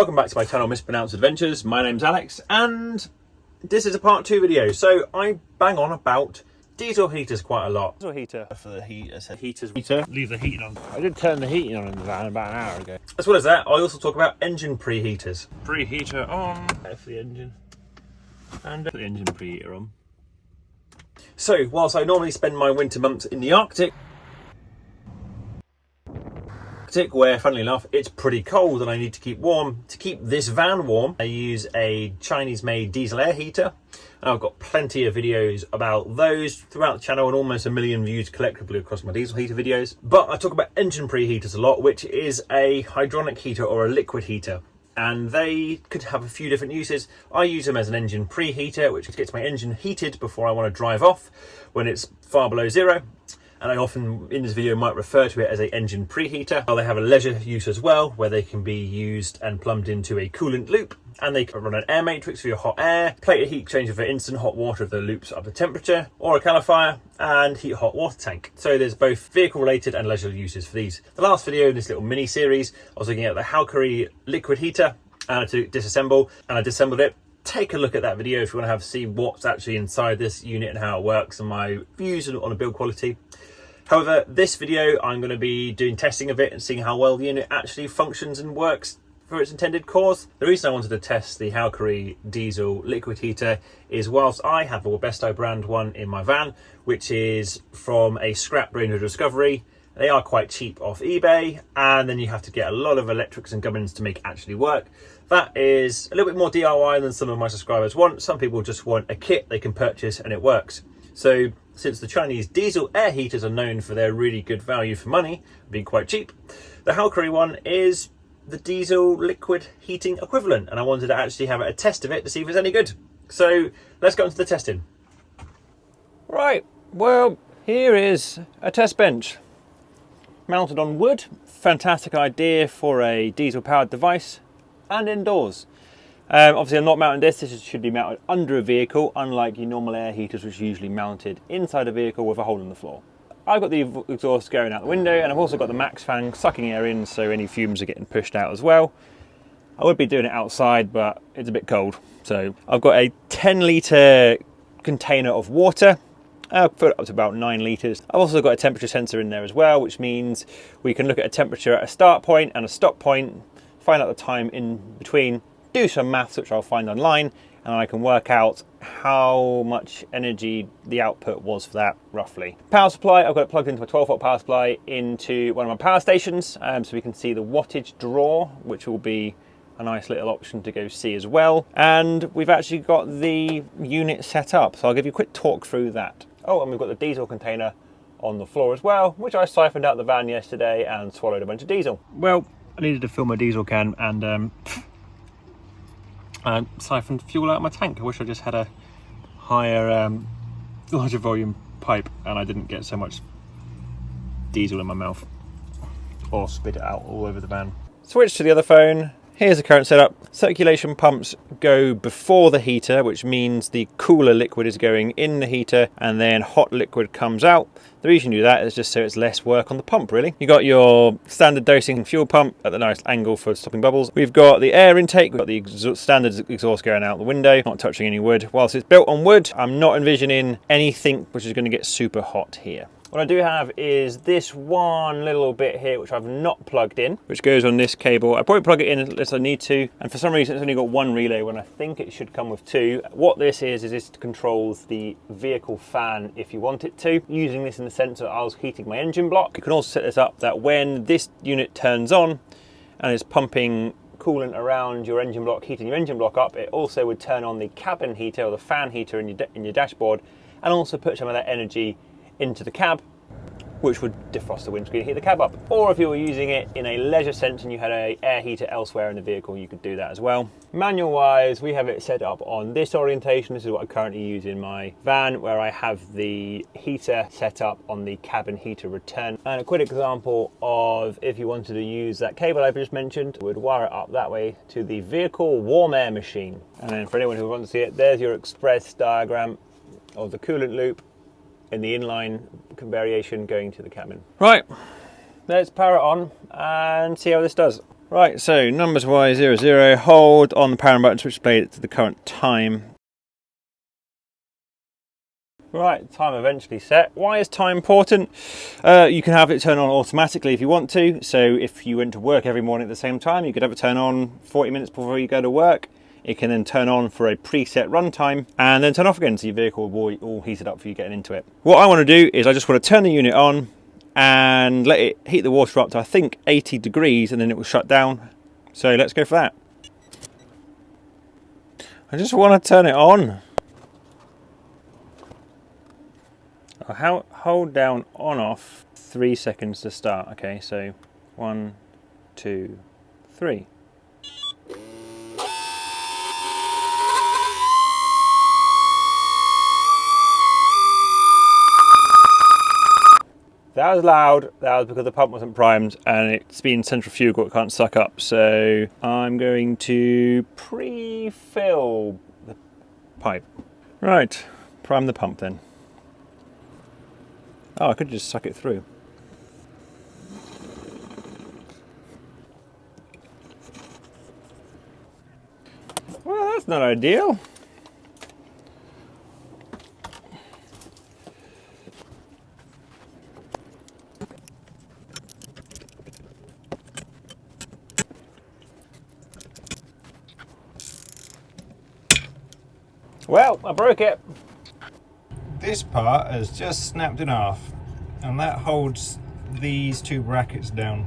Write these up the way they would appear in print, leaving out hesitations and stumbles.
Welcome back to my channel, Mispronounced Adventures. My name's Alex, and this is a part 2 video. So I bang on about diesel heaters quite a lot. Diesel heater for the heat, heater. Leave the heating on. I did turn the heating on in the van about an hour ago. As well as that, I also talk about engine preheaters. Preheater on for the engine, and put the engine preheater on. So whilst I normally spend my winter months in the Arctic, where funnily enough it's pretty cold and I need to keep warm, to keep this van warm, I use a Chinese made diesel air heater, and I've got plenty of videos about those throughout the channel and almost 1 million views collectively across my diesel heater videos. But I talk about engine preheaters a lot, which is a hydronic heater or a liquid heater, and they could have a few different uses. I use them as an engine preheater, which gets my engine heated before I want to drive off when it's far below zero. And I often, in this video, might refer to it as an engine preheater. Well, they have a leisure use as well, where they can be used and plumbed into a coolant loop, and they can run an air matrix for your hot air, plate a heat exchanger for instant hot water if the loop's up to temperature, or a califier, and heat hot water tank. So there's both vehicle related and leisure uses for these. The last video in this little mini series, I was looking at the Hcalory liquid heater, and I had to disassemble, and I disassembled it. Take a look at that video if you want to see what's actually inside this unit and how it works and my views on the build quality. However, this video I'm going to be doing testing of it and seeing how well the unit actually functions and works for its intended cause. The reason I wanted to test the Hcalory diesel liquid heater is whilst I have a Besto brand one in my van, which is from a scrap range of Discovery, they are quite cheap off eBay, and then you have to get a lot of electrics and gubbins to make it actually work. That is a little bit more DIY than some of my subscribers want. Some people just want a kit they can purchase and it works. So since the Chinese diesel air heaters are known for their really good value for money, being quite cheap, the Hcalory one is the diesel liquid heating equivalent, and I wanted to actually have a test of it to see if it's any good. So let's go into the testing. Right, well, here is a test bench mounted on wood. Fantastic idea for a diesel powered device and indoors. Obviously I'm not mounting this should be mounted under a vehicle, unlike your normal air heaters which are usually mounted inside a vehicle with a hole in the floor. I've got the exhaust going out the window, and I've also got the max fan sucking air in, so any fumes are getting pushed out as well. I would be doing it outside, but it's a bit cold. So I've got a 10-litre container of water. I'll put it up to about 9 litres. I've also got a temperature sensor in there as well, which means we can look at a temperature at a start point and a stop point, find out the time in between, do some maths which I'll find online, and I can work out how much energy the output was for that roughly. Power supply, I've got it plugged into a 12-volt power supply into one of my power stations, so we can see the wattage draw, which will be a nice little option to go see as well. And we've actually got the unit set up, so I'll give you a quick talk through that. Oh, and we've got the diesel container on the floor as well, which I siphoned out the van yesterday and swallowed a bunch of diesel. Well, I needed to fill my diesel can and siphoned fuel out of my tank. I wish I just had a higher, larger volume pipe and I didn't get so much diesel in my mouth or spit it out all over the van. Switch to the other phone. Here's the current setup. Circulation pumps go before the heater, which means the cooler liquid is going in the heater and then hot liquid comes out. The reason you do that is just so it's less work on the pump, really. You got your standard dosing fuel pump at the nice angle for stopping bubbles. We've got the air intake, we've got the standard exhaust going out the window, not touching any wood. Whilst it's built on wood, I'm not envisioning anything which is going to get super hot here. What I do have is this one little bit here which I've not plugged in, which goes on this cable. I probably plug it in unless I need to, and for some reason it's only got one relay when I think it should come with two. What this is this controls the vehicle fan if you want it to. Using this in the sense that I was heating my engine block. You can also set this up that when this unit turns on and is pumping coolant around your engine block, heating your engine block up, it also would turn on the cabin heater or the fan heater in your dashboard, and also put some of that energy into the cab, which would defrost the windscreen and heat the cab up. Or if you were using it in a leisure sense and you had an air heater elsewhere in the vehicle, you could do that as well. Manual wise, we have it set up on this orientation. This is what I currently use in my van, where I have the heater set up on the cabin heater return. And a quick example of if you wanted to use that cable I've just mentioned, would wire it up that way to the vehicle warm air machine. And then for anyone who wants to see it, there's your express diagram of the coolant loop in the inline variation going to the cabin. Right, let's power it on and see how this does. Right, so numbers Y00, hold on the power button, switch blade to the current time. Right, time eventually set. Why is time important? You can have it turn on automatically if you want to. So if you went to work every morning at the same time, you could have it turn on 40 minutes before you go to work. It can then turn on for a preset run time and then turn off again so your vehicle will be all heated up for you getting into it. What I want to do is I just want to turn the unit on and let it heat the water up to I think 80 degrees and then it will shut down. So let's go for that. I just want to turn it on. I'll hold down on off 3 seconds to start. Okay, so 1, 2, 3. That was loud. That was because the pump wasn't primed and it's been centrifugal, it can't suck up. So I'm going to pre-fill the pipe. Right, prime the pump then. Oh, I could just suck it through. Well, that's not ideal. Well, I broke it. This part has just snapped in half, and that holds these two brackets down.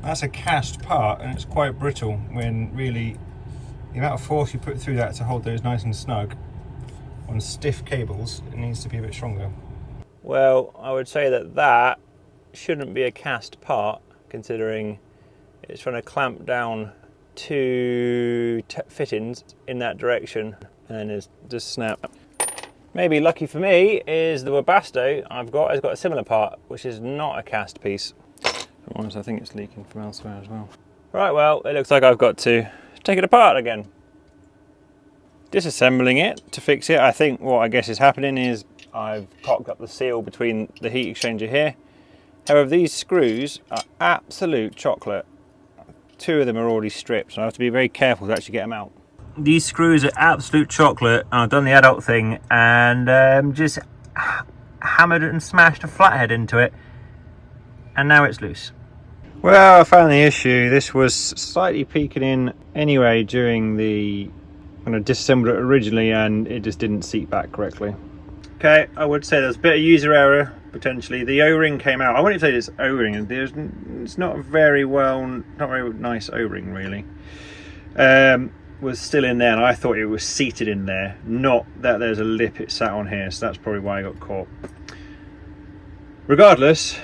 That's a cast part, and it's quite brittle when really the amount of force you put through that to hold those nice and snug on stiff cables, it needs to be a bit stronger. Well, I would say that that shouldn't be a cast part, considering it's trying to clamp down two fittings in that direction and it's just snap. Maybe lucky for me is the Webasto I've got has got a similar part, which is not a cast piece. I think it's leaking from elsewhere as well. Right, well, it looks like I've got to take it apart again. Disassembling it to fix it. I think what I guess is happening is I've cocked up the seal between the heat exchanger here. However, these screws are absolute chocolate. 2 of them are already stripped, so I have to be very careful to actually get them out. These screws are absolute chocolate. I've done the adult thing and just hammered and smashed a flathead into it, and now it's loose. Well, I found the issue. This was slightly peeking in anyway during the when I disassembled it originally, and it just didn't seat back correctly. Okay, I would say there's a bit of user error potentially. The O-ring came out. I wouldn't say it's O-ring. It's not very nice O-ring really. Was still in there, and I thought it was seated in there, not that there's a lip it sat on here, so that's probably why I got caught. Regardless,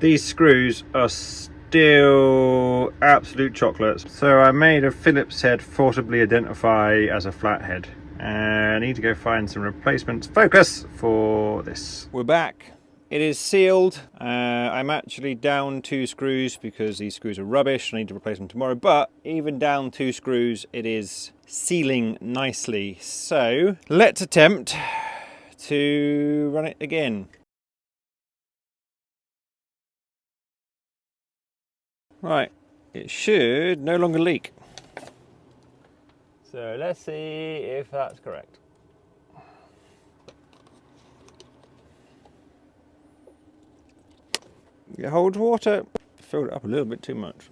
these screws are still absolute chocolates, so I made a Phillips head forcibly identify as a flathead, and I need to go find some replacements. Focus for this. We're back. It is sealed. I'm actually down 2 screws because these screws are rubbish. I need to replace them tomorrow, but even down 2 screws, it is sealing nicely. So let's attempt to run it again. Right, it should no longer leak. So let's see if that's correct. It holds water. Filled it up a little bit too much.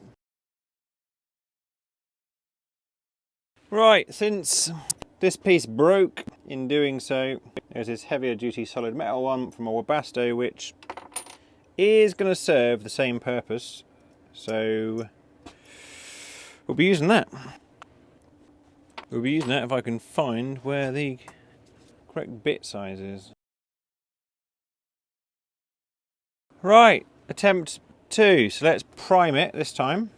Right, since this piece broke in doing so, there's this heavier duty solid metal one from a Webasto which is going to serve the same purpose. So we'll be using that. We'll be using that if I can find where the correct bit size is. Right. Attempt 2, so let's prime it this time.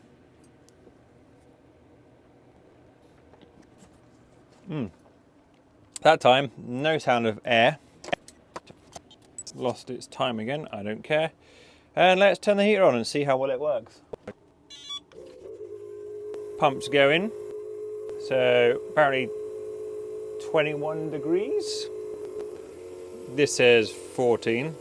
That time, no sound of air. Lost its time again, I don't care. And let's turn the heater on and see how well it works. Pump's going. So apparently 21 degrees. This says 14.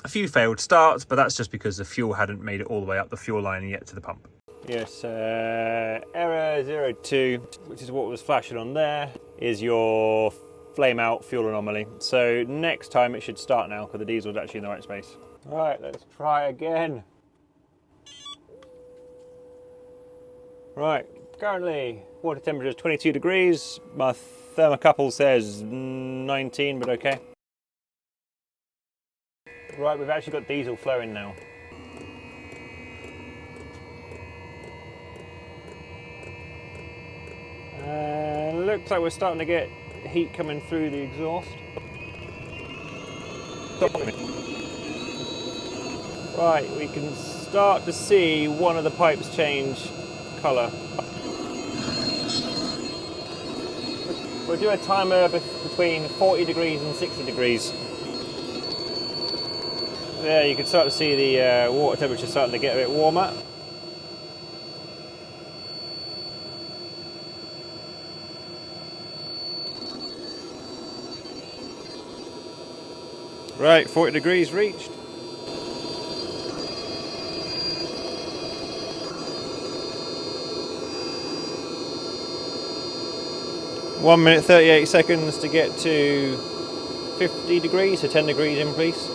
A few failed starts, but that's just because the fuel hadn't made it all the way up the fuel line yet to the pump. Yes, error 02, which is what was flashing on there, is your flame out fuel anomaly. So next time it should start now because the diesel's actually in the right space. Right, let's try again. Right, currently water temperature is 22 degrees. My thermocouple says 19, but okay. Right, we've actually got diesel flowing now. Looks like we're starting to get heat coming through the exhaust. Right, we can start to see one of the pipes change colour. We'll do a timer between 40 degrees and 60 degrees. There, you can start to see the water temperature starting to get a bit warmer. Right, 40 degrees reached. One minute 38 seconds to get to 50 degrees, so 10 degrees in, please.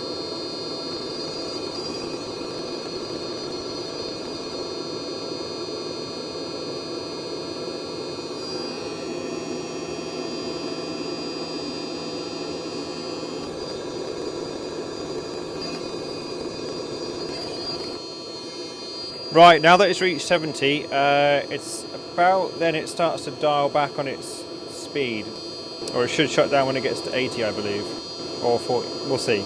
Right, now that it's reached 70, it's about then it starts to dial back on its speed. Or it should shut down when it gets to 80, I believe. Or 40, we'll see.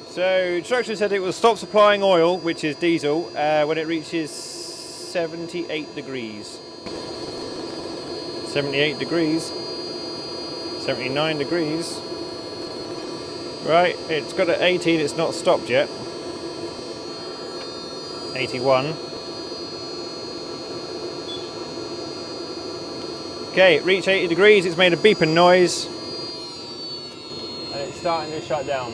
So, instructions said it will stop supplying oil, which is diesel, when it reaches 78 degrees. 78 degrees. 79 degrees. Right, it's got at 18, it's not stopped yet. 81. Okay, it reached 80 degrees, it's made a beeping noise. And it's starting to shut down.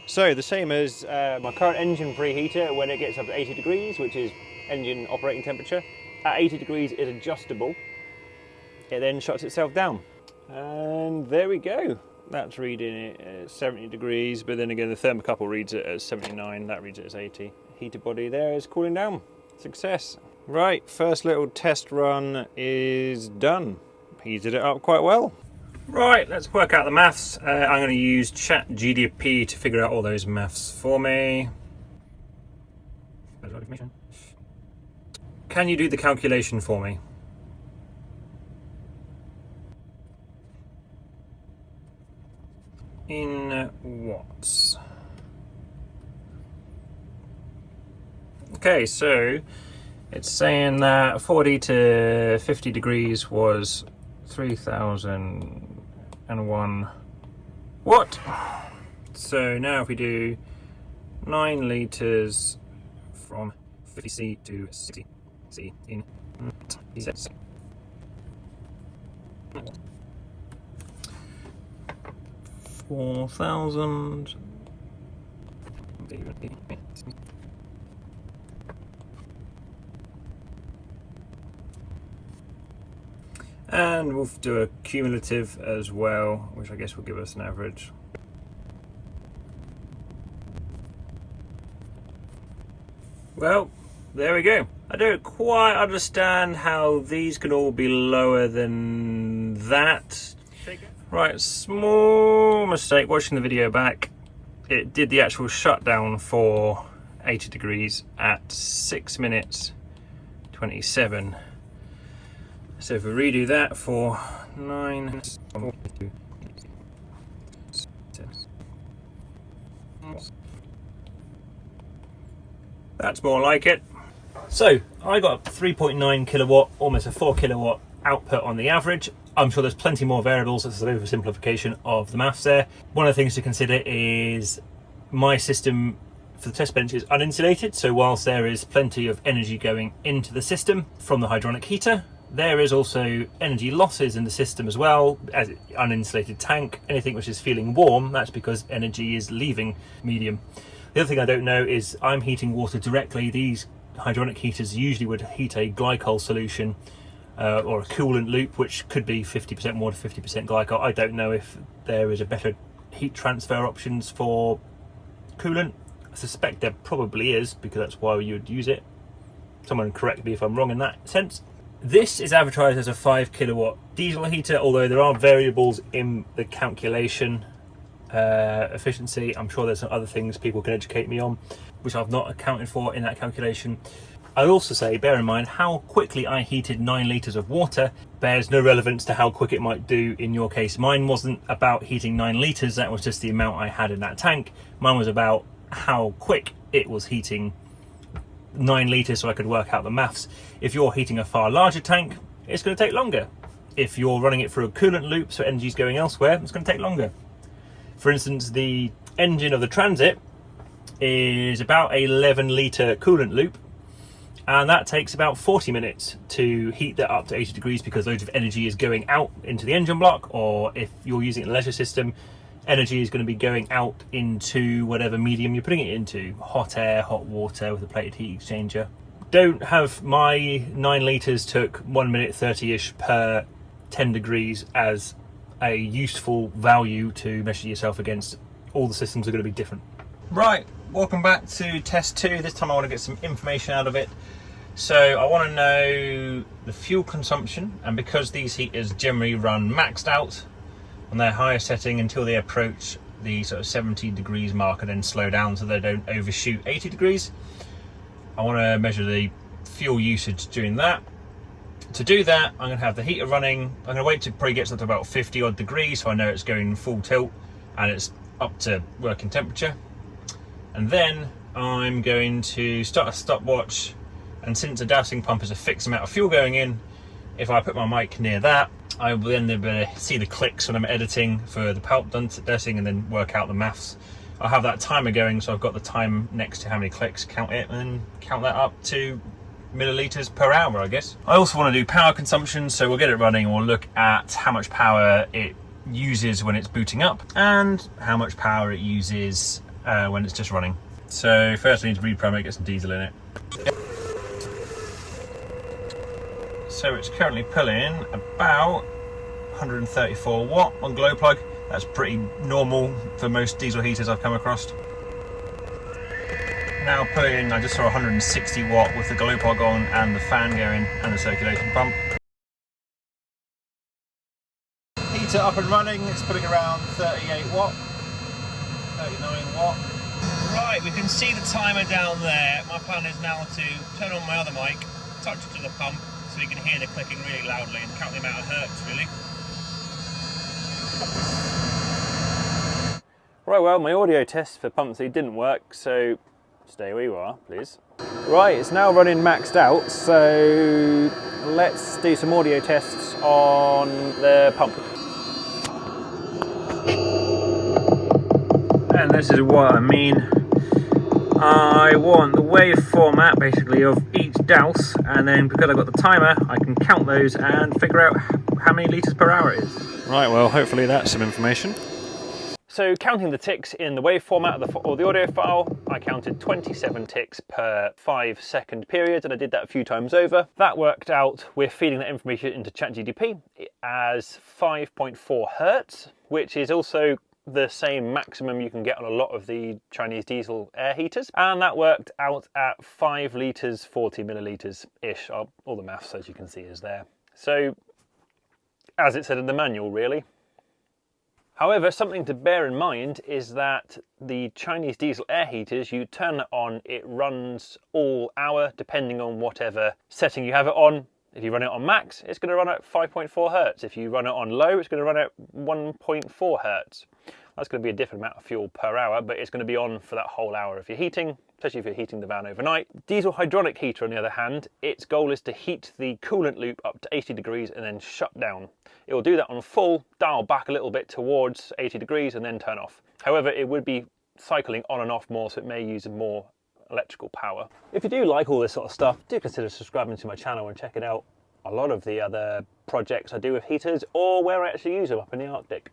So, the same as my current engine preheater, when it gets up to 80 degrees, which is engine operating temperature, at 80 degrees is adjustable. It then shuts itself down. And there we go. That's reading it at 70 degrees, but then again the thermocouple reads it as 79, that reads it as 80. Heater body there is cooling down. Success. Right, first little test run is done. Heated it up quite well. Right, let's work out the maths. I'm going to use ChatGDP to figure out all those maths for me. Can you do the calculation for me? In watts. Okay, so it's saying that 40 to 50 degrees was 3001 watt. So now if we do 9 litres from 50C to 60C in 6. 4,000. And we'll do a cumulative as well, which I guess will give us an average. Well, there we go. I don't quite understand how these can all be lower than that. Right, small mistake. Watching the video back, it did the actual shutdown for 80 degrees at 6 minutes 27. So if we redo that for 9, that's more like it. So I got 3.9 kilowatt, almost a 4 kilowatt output on the average. I'm sure there's plenty more variables. It's an oversimplification of the maths there. One of the things to consider is my system for the test bench is uninsulated. So whilst there is plenty of energy going into the system from the hydronic heater, There is also energy losses in the system as well, as uninsulated tank. Anything which is feeling warm, that's because energy is leaving medium. The other thing I don't know is I'm heating water directly. These hydronic heaters usually would heat a glycol solution or a coolant loop, which could be 50% water, 50% glycol. I don't know if there is a better heat transfer options for coolant. I suspect there probably is, because that's why you would use it. Someone correct me if I'm wrong in that sense. This is advertised as a 5 kilowatt diesel heater, although there are variables in the calculation efficiency. I'm sure there's some other things people can educate me on, which I've not accounted for in that calculation. I also say, bear in mind, how quickly I heated 9 litres of water bears no relevance to how quick it might do in your case. Mine wasn't about heating 9 litres, that was just the amount I had in that tank. Mine was about how quick it was heating 9 litres, so I could work out the maths. If you're heating a far larger tank, it's going to take longer. If you're running it through a coolant loop, so energy's going elsewhere, it's going to take longer. For instance, the engine of the Transit is about a 11 litre coolant loop, and that takes about 40 minutes to heat that up to 80 degrees, because loads of energy is going out into the engine block, or if you're using a leisure system, energy is going to be going out into whatever medium you're putting it into. Hot air, hot water with a plated heat exchanger. Don't have my 9 litres took 1 minute 30-ish per 10 degrees as a useful value to measure yourself against. All the systems are going to be different. Right, welcome back to test 2. This time I want to get some information out of it. So I want to know the fuel consumption, and because these heaters generally run maxed out on their higher setting until they approach the sort of 70 degrees mark and then slow down so they don't overshoot 80 degrees. I want to measure the fuel usage during that. To do that, I'm going to have the heater running. I'm going to wait till it probably gets up to about 50 odd degrees, so I know it's going full tilt and it's up to working temperature. And then I'm going to start a stopwatch, and since the dousing pump is a fixed amount of fuel going in, if I put my mic near that, I will then be able to see the clicks when I'm editing for the palp dosing and then work out the maths. I'll have that timer going, so I've got the time next to how many clicks, count it, and then count that up to millilitres per hour, I guess. I also want to do power consumption, so we'll get it running and we'll look at how much power it uses when it's booting up and how much power it uses when it's just running. So first I need to reprogram it, get some diesel in it. So it's currently pulling about 134 watt on glow plug. That's pretty normal for most diesel heaters I've come across. Now pulling, I just saw 160 watt with the glow plug on and the fan going and the circulation pump. Heater up and running, it's pulling around 38 watt, 39 watt. Right, we can see the timer down there. My plan is now to turn on my other mic, touch it to the pump, so you can hear the clicking really loudly and count the amount of hertz, really. Right, well, my audio test for pump C didn't work, so stay where you are, please. Right, it's now running maxed out, so let's do some audio tests on the pump. And this is what I mean. I want the wave format basically of each douse, and then because I've got the timer I can count those and figure out how many litres per hour it is. Right, well hopefully that's some information. So counting the ticks in the wave format of the audio file, I counted 27 ticks per 5-second period, and I did that a few times over. That worked out with feeding that information into ChatGPT as 5.4 hertz, which is also the same maximum you can get on a lot of the Chinese diesel air heaters, and that worked out at 5 litres 40 millilitres ish. All the maths, as you can see, is there. So as it said in the manual, really. However, something to bear in mind is that the Chinese diesel air heaters, you turn it on, it runs all hour depending on whatever setting you have it on. If you run it on max, it's going to run at 5.4 hertz. If you run it on low, it's going to run at 1.4 hertz. That's going to be a different amount of fuel per hour, but it's going to be on for that whole hour if you're heating, especially if you're heating the van overnight. Diesel hydronic heater, on the other hand, its goal is to heat the coolant loop up to 80 degrees and then shut down. It will do that on full, dial back a little bit towards 80 degrees and then turn off. However, it would be cycling on and off more, so it may use more electrical power. If you do like all this sort of stuff, do consider subscribing to my channel and check it out a lot of the other projects I do with heaters, or where I actually use them up in the Arctic.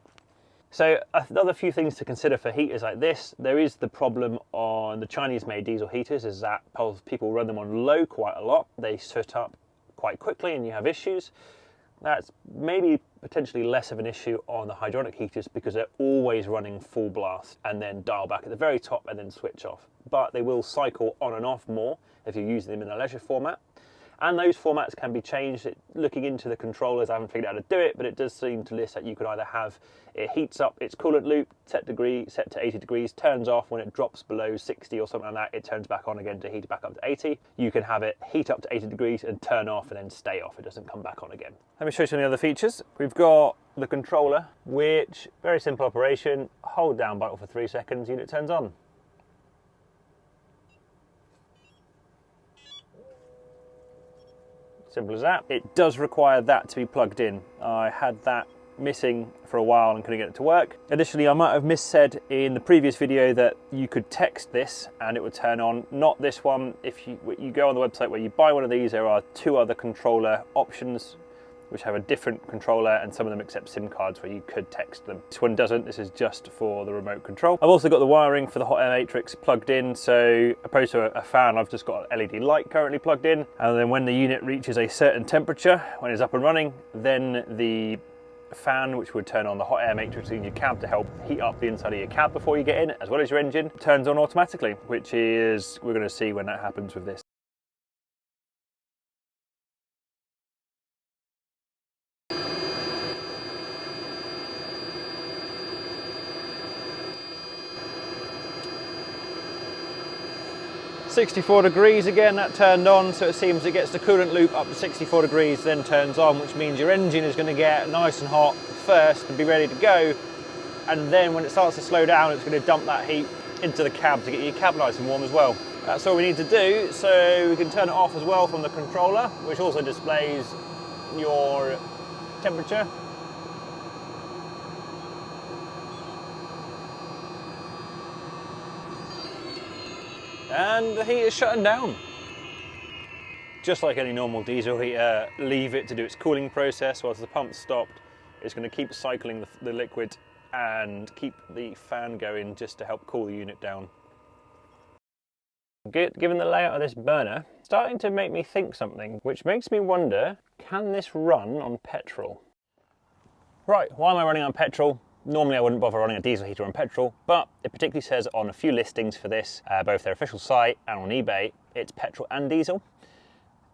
So another few things to consider for heaters like this, there is the problem on the Chinese made diesel heaters, is that people run them on low quite a lot. They soot up quite quickly and you have issues. That's maybe potentially less of an issue on the hydronic heaters because they're always running full blast and then dial back at the very top and then switch off. But they will cycle on and off more if you're using them in a leisure format. And those formats can be changed. Looking into the controllers, I haven't figured out how to do it, but it does seem to list that you could either have it heats up its coolant loop, set to 80 degrees, turns off when it drops below 60 or something like that, it turns back on again to heat it back up to 80. You can have it heat up to 80 degrees and turn off and then stay off. It doesn't come back on again. Let me show you some of the other features. We've got the controller, which, very simple operation, hold down button for 3 seconds, unit turns on. Simple as that. It does require that to be plugged in. I had that missing for a while and couldn't get it to work. Additionally, I might have missaid in the previous video that you could text this and it would turn on. Not this one. If you go on the website where you buy one of these, there are 2 other controller options which have a different controller, and some of them accept SIM cards where you could text them. This one doesn't. This is just for the remote control. I've also got the wiring for the hot air matrix plugged in, so opposed to a fan, I've just got an LED light currently plugged in, and then when the unit reaches a certain temperature, when it's up and running, then the fan, which would turn on the hot air matrix in your cab to help heat up the inside of your cab before you get in, as well as your engine, turns on automatically, which is, we're going to see when that happens with this. 64 degrees again, that turned on, so it seems it gets the coolant loop up to 64 degrees, then turns on, which means your engine is going to get nice and hot first and be ready to go, and then when it starts to slow down, it's going to dump that heat into the cab to get your cab nice and warm as well. That's all we need to do, so we can turn it off as well from the controller, which also displays your temperature. And the heat is shutting down. Just like any normal diesel heater, leave it to do its cooling process whilst the pump's stopped. It's going to keep cycling the liquid and keep the fan going just to help cool the unit down. Given the layout of this burner, it's starting to make me think something, which makes me wonder, can this run on petrol? Right, why am I running on petrol? Normally I wouldn't bother running a diesel heater on petrol, but it particularly says on a few listings for this, both their official site and on eBay, it's petrol and diesel.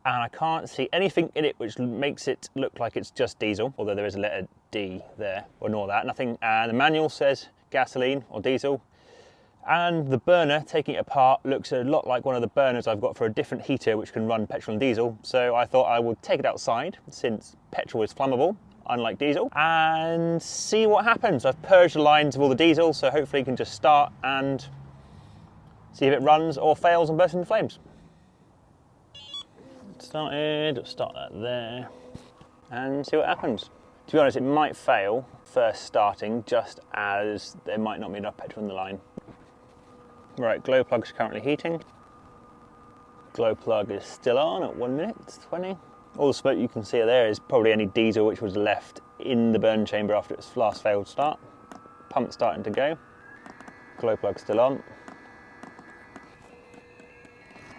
And I can't see anything in it which makes it look like it's just diesel, although there is a letter D there. Ignore that, nothing. And the manual says gasoline or diesel. And the burner, taking it apart, looks a lot like one of the burners I've got for a different heater which can run petrol and diesel. So I thought I would take it outside, since petrol is flammable, unlike diesel, and see what happens. I've purged the lines of all the diesel, so hopefully you can just start and see if it runs or fails and bursts into flames. Started, start that there, and see what happens. To be honest, it might fail first starting, just as there might not be enough petrol in the line. Right, glow plug's currently heating. Glow plug is still on at 1 minute 20. All the smoke you can see there is probably any diesel which was left in the burn chamber after its last failed start. Pump starting to go. Glow plug still on.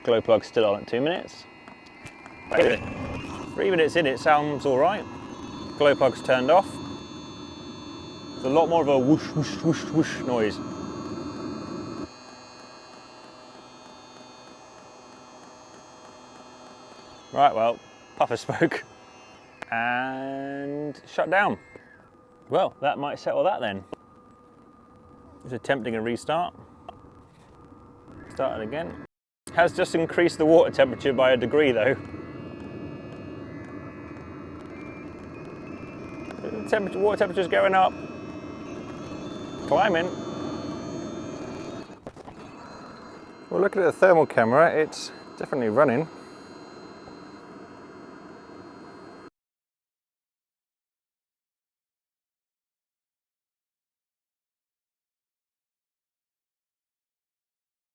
Glow plug still on at 2 minutes. 3 minutes in, it sounds all right. Glow plug's turned off. It's a lot more of a whoosh, whoosh, whoosh, whoosh noise. Right, well, puff of smoke and shut down. Well, that might settle that then. Just attempting a restart. Start it again. Has just increased the water temperature by a degree though. The water temperature's going up. Climbing. Well, looking at the thermal camera, it's definitely running.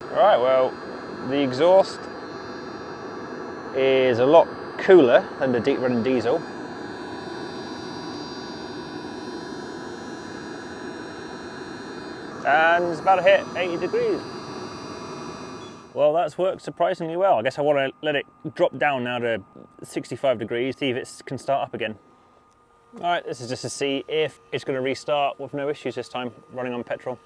Right, well, the exhaust is a lot cooler than the deep running diesel. And it's about to hit 80 degrees. Well, that's worked surprisingly well. I guess I want to let it drop down now to 65 degrees, see if it can start up again. All right, this is just to see if it's going to restart with no issues this time, running on petrol.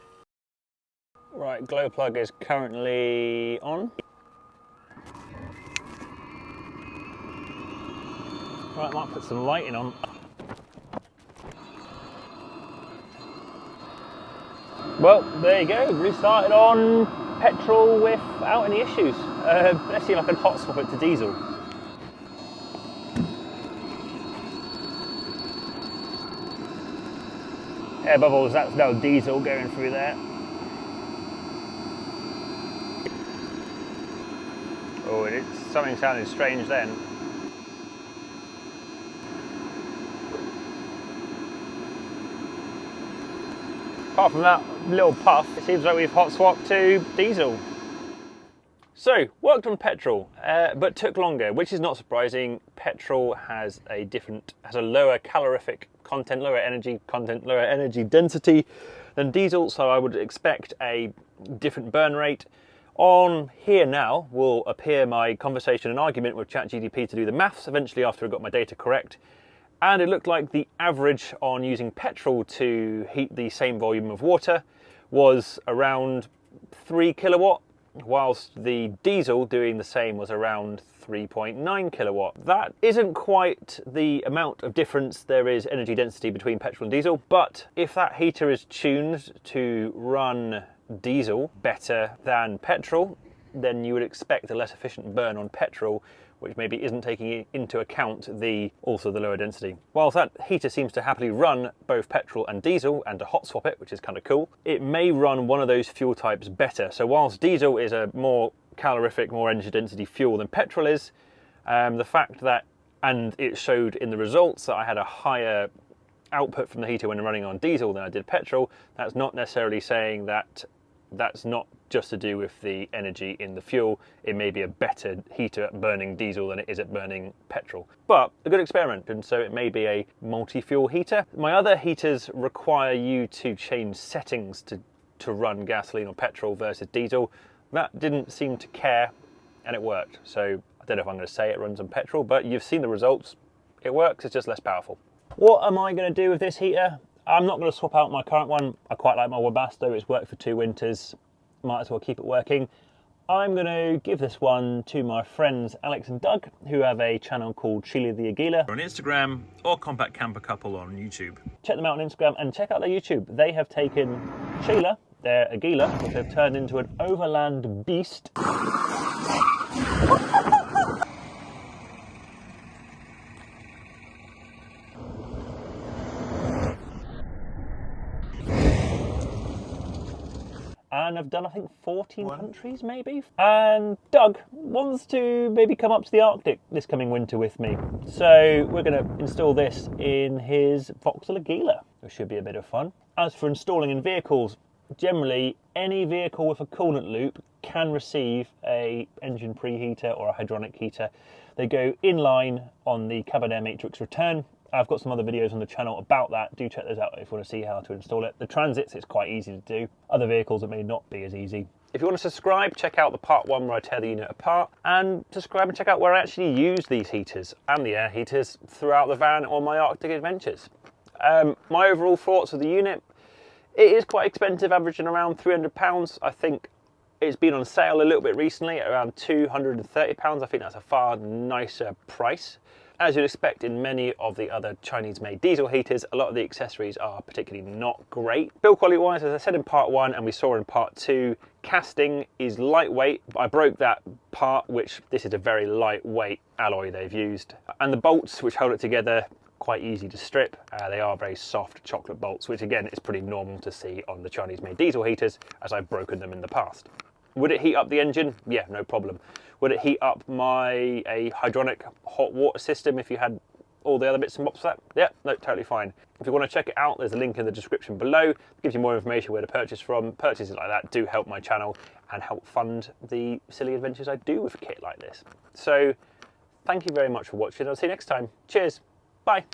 Right, glow plug is currently on. Right, I might put some lighting on. Well, there you go, restarted on petrol without any issues. Let's see if I can hot swap it to diesel. Air bubbles, that's no diesel going through there. Oh, something sounded strange then. Apart from that little puff, it seems like we've hot swapped to diesel. So, worked on petrol, but took longer, which is not surprising. Petrol has a lower calorific content, lower energy content, lower energy density than diesel, so I would expect a different burn rate. On here now will appear my conversation and argument with ChatGPT to do the maths eventually after I got my data correct. And it looked like the average on using petrol to heat the same volume of water was around 3 kilowatt, whilst the diesel doing the same was around 3.9 kilowatt. That isn't quite the amount of difference there is energy density between petrol and diesel, but if that heater is tuned to run diesel better than petrol, then you would expect a less efficient burn on petrol, which maybe isn't taking into account also the lower density. Whilst that heater seems to happily run both petrol and diesel and to hot swap it, which is kind of cool, it may run one of those fuel types better. So whilst diesel is a more calorific, more energy density fuel than petrol is, the fact that, and it showed in the results that I had a higher output from the heater when running on diesel than I did petrol, that's not necessarily saying that that's not just to do with the energy in the fuel. It may be a better heater at burning diesel than it is at burning petrol. But a good experiment, and so it may be a multi-fuel heater. My other heaters require you to change settings to run gasoline or petrol versus diesel. That didn't seem to care, and it worked. So I don't know if I'm going to say it runs on petrol, but you've seen the results. It works, it's just less powerful. What am I going to do with this heater? I'm not going to swap out my current one. I quite like my Webasto. It's worked for 2 winters. Might as well keep it working. I'm going to give this one to my friends Alex and Doug, who have a channel called Sheila the Aguila on Instagram, or Compact Camper Couple on YouTube. Check them out on Instagram and check out their YouTube. They have taken Sheila, their Aguila, which they've turned into an overland beast. And I've done, I think, 14 countries, maybe. And Doug wants to maybe come up to the Arctic this coming winter with me. So we're going to install this in his Vauxhall Aguila, which should be a bit of fun. As for installing in vehicles, generally any vehicle with a coolant loop can receive a engine preheater or a hydronic heater. They go in line on the Cabin Air Matrix return. I've got some other videos on the channel about that. Do check those out if you want to see how to install it. The Transits, it's quite easy to do. Other vehicles, it may not be as easy. If you want to subscribe, check out the part 1 where I tear the unit apart, and subscribe and check out where I actually use these heaters and the air heaters throughout the van on my Arctic adventures. My overall thoughts of the unit, it is quite expensive, averaging around £300. I think it's been on sale a little bit recently at around £230. I think that's a far nicer price. As you'd expect in many of the other Chinese-made diesel heaters, a lot of the accessories are particularly not great. Build quality-wise, as I said in part 1 and we saw in part 2, casting is lightweight. I broke that part, which this is a very lightweight alloy they've used. And the bolts which hold it together, quite easy to strip. They are very soft chocolate bolts, which again is pretty normal to see on the Chinese-made diesel heaters, as I've broken them in the past. Would it heat up the engine? Yeah, no problem. Would it heat up a hydronic hot water system if you had all the other bits and bobs for that? Yeah, no, totally fine. If you want to check it out, there's a link in the description below. It gives you more information where to purchase from. Purchases like that do help my channel and help fund the silly adventures I do with kit like this. So, thank you very much for watching. I'll see you next time. Cheers. Bye.